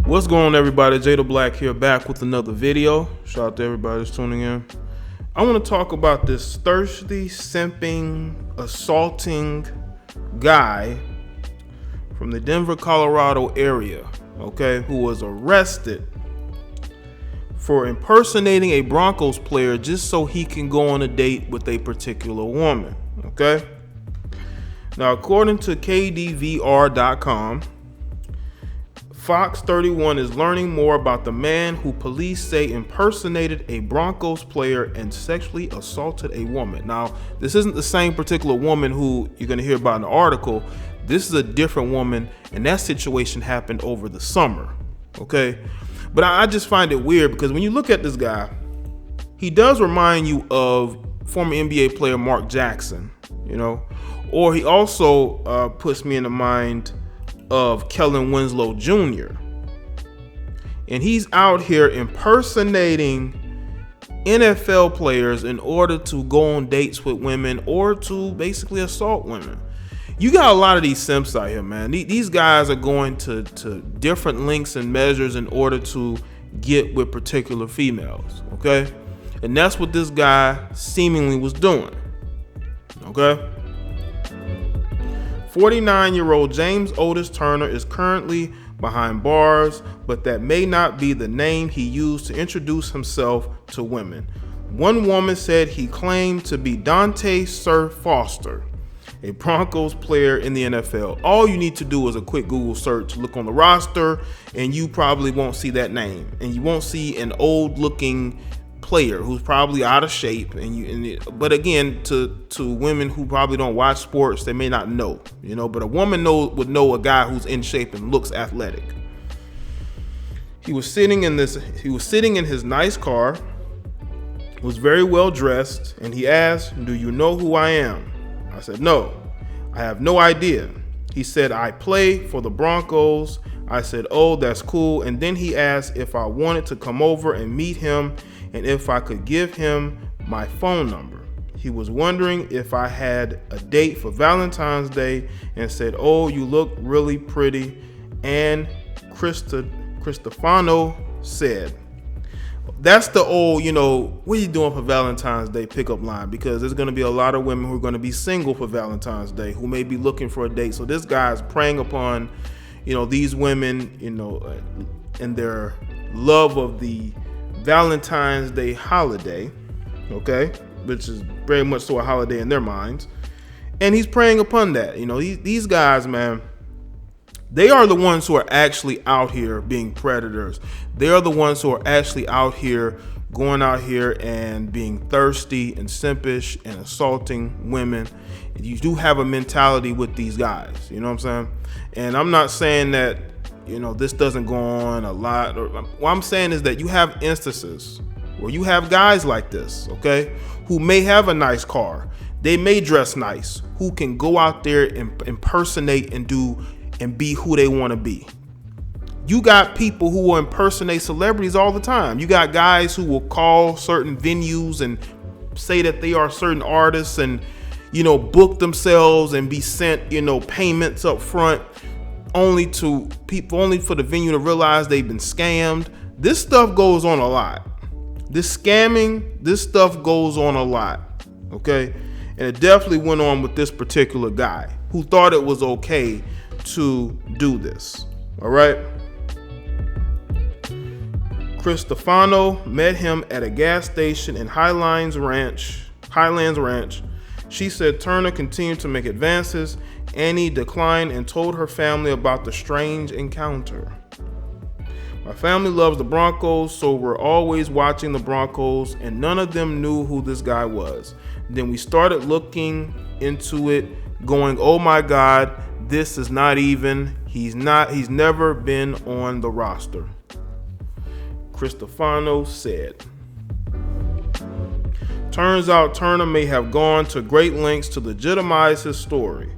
What's going on, everybody? Jay here, back with another video. Shout out to everybody that's tuning in. I want to talk about this thirsty, simping, assaulting guy from the Denver, Colorado area, okay, who was arrested for impersonating a Broncos player just so he can go on a date with a particular woman, okay? Now, according to KDVR.com, Fox 31 is learning more about the man who police say impersonated a Broncos player and sexually assaulted a woman. Now, this isn't the same particular woman who you're going to hear about in the article. This is a different woman, and that situation happened over the summer, okay? But I just find it weird because when you look at this guy, he does remind you of former NBA player Mark Jackson, you know, or he also puts me in the mind of Kellen Winslow Jr. And he's out here impersonating NFL players in order to go on dates with women or to basically assault women. You got a lot of these simps out here, man. These guys are going to different lengths and measures in order to get with particular females, okay? And that's what this guy seemingly was doing, okay? 49-year-old James Otis Turner is currently behind bars, but that may not be the name he used to introduce himself to women. One woman said he claimed to be Dante Sir Foster, a Broncos player in the NFL. All you need to do is a quick Google search, look on the roster, and you probably won't see that name. And you won't see an old-looking player who's probably out of shape, but again, to women who probably don't watch sports, they may not know, you know. But a woman would know a guy who's in shape and looks athletic. He was sitting in his nice car, was very well dressed, and he asked, "Do you know who I am?" I said, "No, I have no idea." He said, "I play for the Broncos." I said, "Oh, that's cool." And then he asked if I wanted to come over and meet him and if I could give him my phone number. He was wondering if I had a date for Valentine's Day and said, "Oh, you look really pretty." And Cristofano said, that's the old, you know, what are you doing for Valentine's Day pickup line, because there's going to be a lot of women who are going to be single for Valentine's Day who may be looking for a date. So this guy is preying upon, you know, these women, you know, and their love of the Valentine's Day holiday, okay, which is very much so a holiday in their minds, and he's preying upon that. You know, these guys, man, they are the ones who are actually out here being predators. They are the ones who are actually out here going out here and being thirsty and simpish and assaulting women. You do have a mentality with these guys, you know what I'm saying? And I'm not saying that, you know, this doesn't go on a lot. What I'm saying is that you have instances where you have guys like this, okay, who may have a nice car, they may dress nice, who can go out there and impersonate and be who they want to be. You got people who will impersonate celebrities all the time. You got guys who will call certain venues and say that they are certain artists and, you know, book themselves and be sent, you know, payments up front, only for the venue to realize they've been scammed. This stuff goes on a lot. This stuff goes on a lot, okay? And it definitely went on with this particular guy who thought it was okay to do this, all right? Cristofano met him at a gas station in Highlands Ranch. She said Turner continued to make advances. Annie declined and told her family about the strange encounter. "My family loves the Broncos, so we're always watching the Broncos, and none of them knew who this guy was. Then we started looking into it, going, oh my God, this is not even, he's never been on the roster," Cristofano said. Turns out Turner may have gone to great lengths to legitimize his story.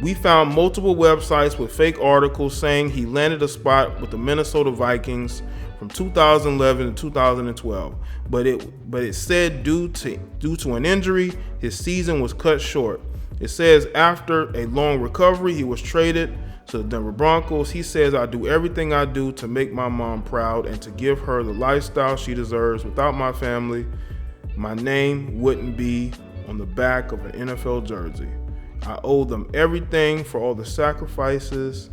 We found multiple websites with fake articles saying he landed a spot with the Minnesota Vikings from 2011 to 2012, but it said due to an injury, his season was cut short. It says after a long recovery, he was traded to the Denver Broncos. He says, I do everything I do to make my mom proud and to give her the lifestyle she deserves. Without my family, my name wouldn't be on the back of an NFL jersey. I owe them everything for all the sacrifices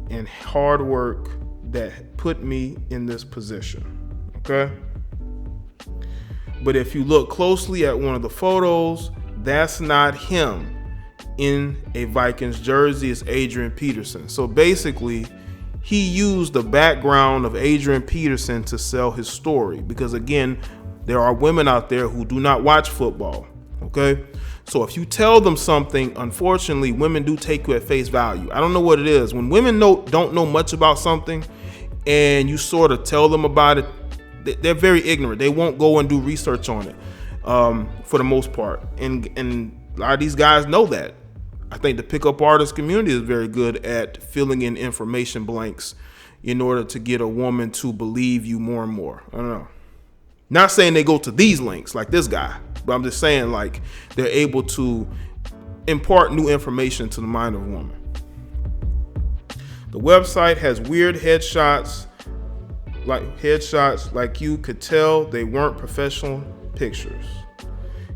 and hard work that put me in this position. Okay? But if you look closely at one of the photos, that's not him in a Vikings jersey. It's Adrian Peterson. So basically, he used the background of Adrian Peterson to sell his story, because again, there are women out there who do not watch football. Okay? So if you tell them something, unfortunately, women do take you at face value. I don't know what it is. When women don't know much about something and you sort of tell them about it, they're very ignorant. They won't go and do research on it for the most part. And a lot of these guys know that. I think the pickup artist community is very good at filling in information blanks in order to get a woman to believe you more and more. I don't know. Not saying they go to these links like this guy, but I'm just saying like they're able to impart new information to the mind of a woman. The website has weird headshots like you could tell they weren't professional pictures.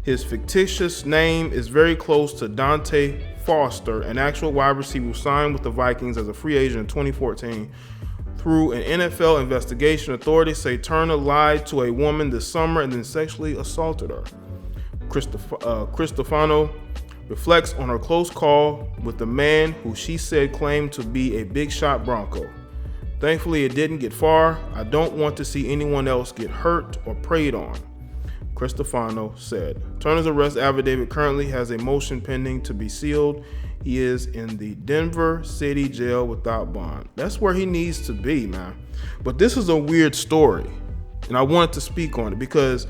His fictitious name is very close to Dante Foster, an actual wide receiver who signed with the Vikings as a free agent in 2014. Through an NFL investigation, authorities say Turner lied to a woman this summer and then sexually assaulted her. Cristofano reflects on her close call with the man who she said claimed to be a big shot Bronco. Thankfully, it didn't get far. I don't want to see anyone else get hurt or preyed on, Cristofano said. Turner's arrest affidavit currently has a motion pending to be sealed. He is in the Denver City Jail without bond. That's where he needs to be, man. But this is a weird story, and I wanted to speak on it because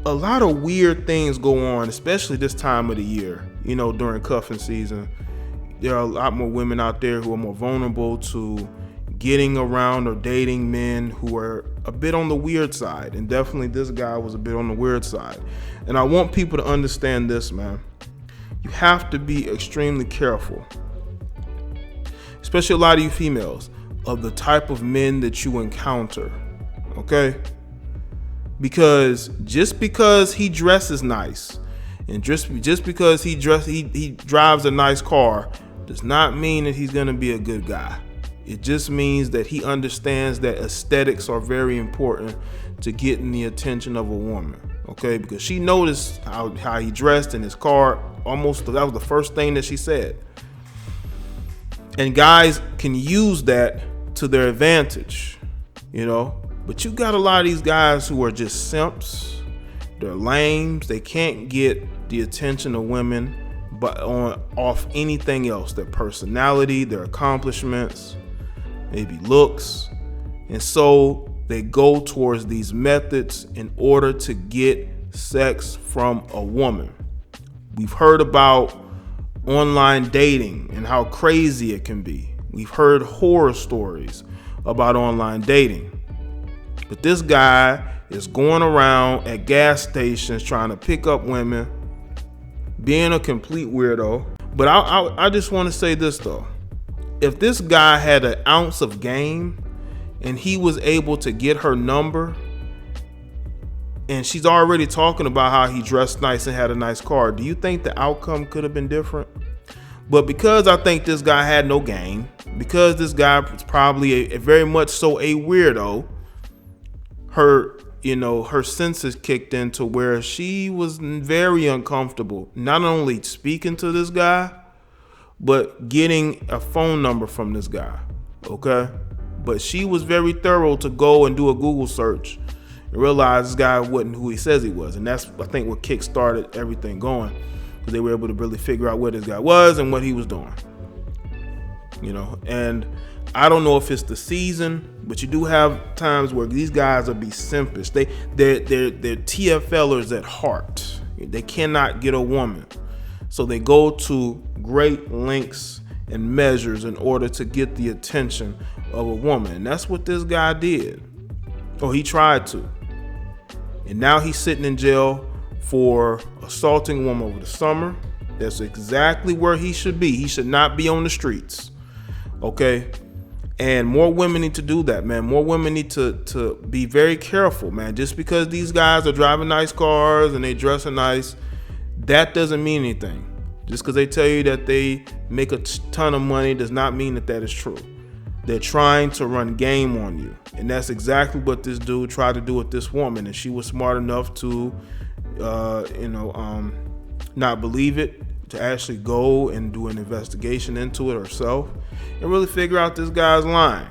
a lot of weird things go on, especially this time of the year, during cuffing season. There are a lot more women out there who are more vulnerable to getting around or dating men who are a bit on the weird side. And definitely this guy was a bit on the weird side. And I want people to understand this, man. You have to be extremely careful, especially a lot of you females, of the type of men that you encounter, okay? Because just because he dresses nice and just because he drives a nice car does not mean that he's gonna be a good guy. It just means that he understands that aesthetics are very important to getting the attention of a woman, okay? Because she noticed how he dressed in his car. Almost, that was the first thing that she said. And guys can use that to their advantage, But you got a lot of these guys who are just simps. They're lames. They can't get the attention of women but off anything else. Their personality, their accomplishments, maybe looks. And so they go towards these methods in order to get sex from a woman. We've heard about online dating and how crazy it can be. We've heard horror stories about online dating. But this guy is going around at gas stations trying to pick up women, being a complete weirdo. But I just want to say this, though. If this guy had an ounce of game and he was able to get her number, and she's already talking about how he dressed nice and had a nice car, do you think the outcome could have been different? But because I think this guy had no game, because this guy was probably a very much so a weirdo, her senses kicked in to where she was very uncomfortable, not only speaking to this guy, but getting a phone number from this guy, okay? But she was very thorough to go and do a Google search and realize this guy wasn't who he says he was. And that's, I think, what kick-started everything going, because they were able to really figure out where this guy was and what he was doing. And I don't know if it's the season, but you do have times where these guys will be simpish. They're TFLers at heart. They cannot get a woman. So they go to great lengths and measures in order to get the attention of a woman. And that's what this guy did. Or he tried to. And now he's sitting in jail for assaulting a woman over the summer. That's exactly where he should be. He should not be on the streets. Okay. And more women need to do that, man. More women need to be very careful, man. Just because these guys are driving nice cars and they dressing nice, that doesn't mean anything. Just because they tell you that they make a ton of money does not mean that that is true. They're trying to run game on you. And that's exactly what this dude tried to do with this woman. And she was smart enough to, not believe it, to actually go and do an investigation into it herself and really figure out this guy's lying.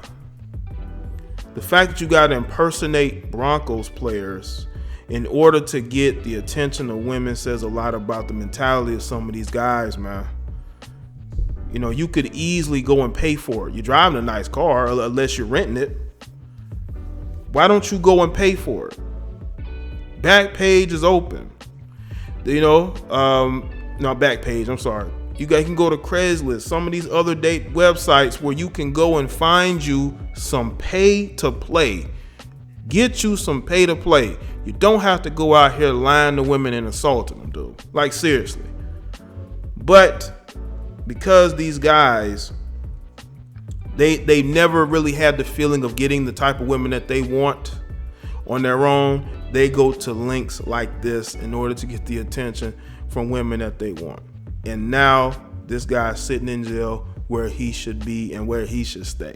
The fact that you got to impersonate Broncos players in order to get the attention of women says a lot about the mentality of some of these guys, man. You know, you could easily go and pay for it. You're driving a nice car, unless you're renting it. Why don't you go and pay for it? Back page is open. You know, not back page, I'm sorry. You guys can go to Craigslist, some of these other date websites where you can go and find you some pay to play. Get you some pay to play. You don't have to go out here lying to women and assaulting them, dude. Like, seriously. But because these guys, they never really had the feeling of getting the type of women that they want on their own, they go to links like this in order to get the attention from women that they want. And now this guy's sitting in jail where he should be and where he should stay.